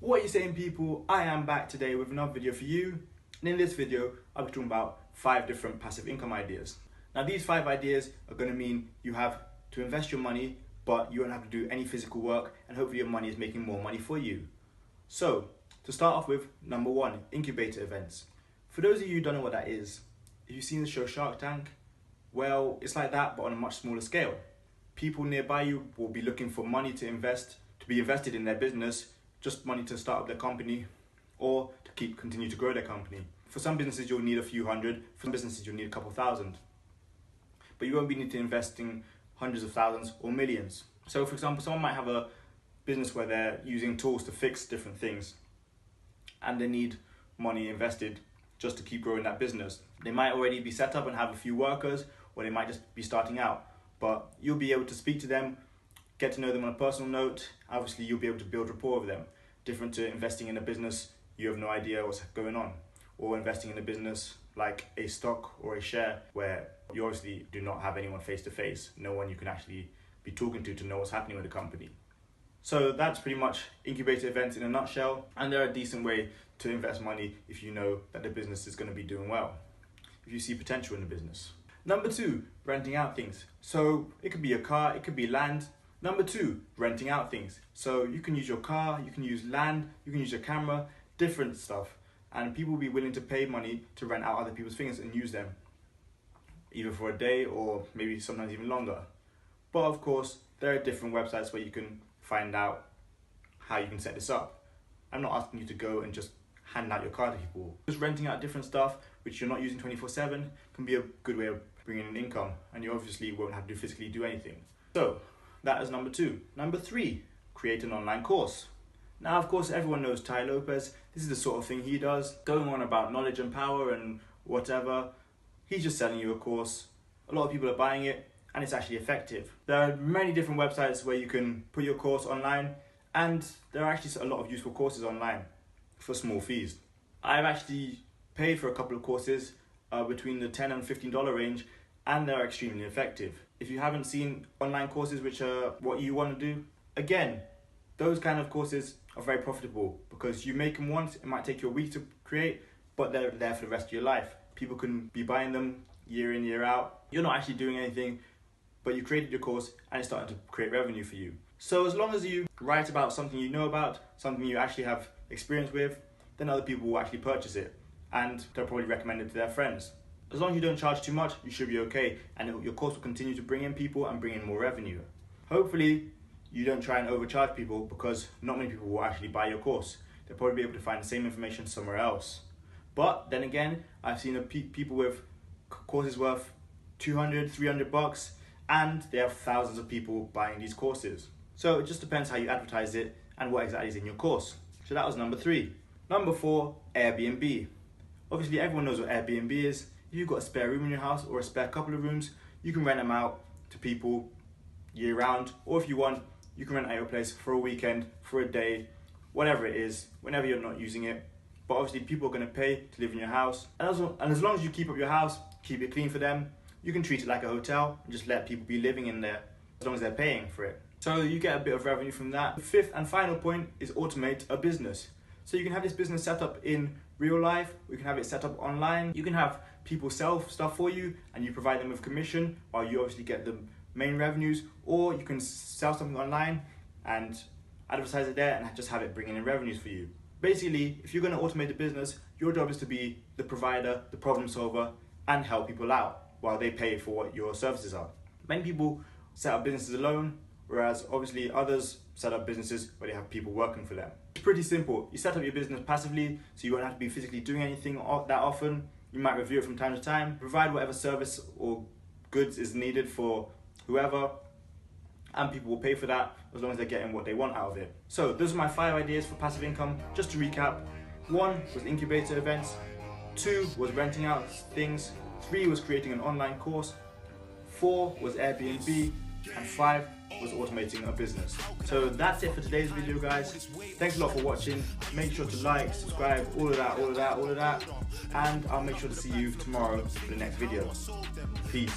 What are you saying, people? I am back today with another video for you. And in this video, I'll be talking about 5 different passive income ideas. Now these 5 ideas are going to mean you have to invest your money, but you won't have to do any physical work, and hopefully your money is making more money for you. So to start off with, number 1, incubator events. For those of you who don't know what that is, if you've seen the show Shark Tank, well, it's like that but on a much smaller scale. People nearby you will be looking for money to invest, to be invested in their business, just money to start up their company or to continue to grow their company. For some businesses you'll need a few hundred, for some businesses you'll need a couple thousand. But you won't be needing to invest in hundreds of thousands or millions. So for example, someone might have a business where they're using tools to fix different things and they need money invested just to keep growing that business. They might already be set up and have a few workers, or they might just be starting out. But you'll be able to speak to them, get to know them on a personal note. Obviously you'll be able to build rapport with them. Different to investing in a business you have no idea what's going on, or investing in a business like a stock or a share where you obviously do not have anyone face to face, no one you can actually be talking to know what's happening with the company. So that's pretty much incubator events in a nutshell, and they're a decent way to invest money if you know that the business is going to be doing well, if you see potential in the business. Number 2, renting out things. So it could be a car, it could be land. Number 2, renting out things. So you can use your car, you can use land, you can use your camera, different stuff. And people will be willing to pay money to rent out other people's things and use them, either for a day or maybe sometimes even longer. But of course, there are different websites where you can find out how you can set this up. I'm not asking you to go and just hand out your car to people. Just renting out different stuff which you're not using 24/7 can be a good way of bringing in income, and you obviously won't have to physically do anything. So that is number 2. Number 3, create an online course. Now of course everyone knows Tai Lopez. This is the sort of thing he does, going on about knowledge and power and whatever. He's just selling you a course. A lot of people are buying it and it's actually effective. There are many different websites where you can put your course online, and there are actually a lot of useful courses online for small fees. I've actually paid for a couple of courses between the $10 and $15 range, and they're extremely effective. If you haven't seen online courses which are what you want to do, again, those kind of courses are very profitable because you make them once, it might take you a week to create, but they're there for the rest of your life. People can be buying them year in, year out. You're not actually doing anything, but you created your course and it's starting to create revenue for you. So as long as you write about something you know about, something you actually have experience with, then other people will actually purchase it and they'll probably recommend it to their friends. As long as you don't charge too much, you should be okay, and your course will continue to bring in people and bring in more revenue. Hopefully you don't try and overcharge people, because not many people will actually buy your course. They'll probably be able to find the same information somewhere else. But then again, I've seen people with courses worth $200, $300, and they have thousands of people buying these courses. So it just depends how you advertise it and what exactly is in your course. So that was number 3. Number 4, Airbnb. Obviously everyone knows what Airbnb is. If you've got a spare room in your house or a spare couple of rooms, you can rent them out to people year round, or if you want, you can rent out your place for a weekend, for a day, whatever it is, whenever you're not using it. But obviously people are going to pay to live in your house, and as long as you keep up your house, keep it clean for them, you can treat it like a hotel and just let people be living in there as long as they're paying for it. So you get a bit of revenue from that. The 5th and final point is automate a business. So you can have this business set up in real life, or you can have it set up online. You can have people sell stuff for you and you provide them with commission while you obviously get the main revenues, or you can sell something online and advertise it there and just have it bringing in revenues for you. Basically, if you're going to automate a business, your job is to be the provider, the problem solver, and help people out while they pay for what your services are. Many people set up businesses alone, whereas obviously others set up businesses where they have people working for them. It's pretty simple. You set up your business passively, so you won't have to be physically doing anything that often. You might review it from time to time, provide whatever service or goods is needed for whoever, and people will pay for that as long as they're getting what they want out of it. So those are my 5 ideas for passive income. Just to recap: 1 was incubator events, 2 was renting out things, 3 was creating an online course, 4 was Airbnb, and 5 was automating a business. So that's it for today's video, guys. Thanks a lot for watching. Make sure to like, subscribe, all of that, and I'll make sure to see you tomorrow for the next video. Peace.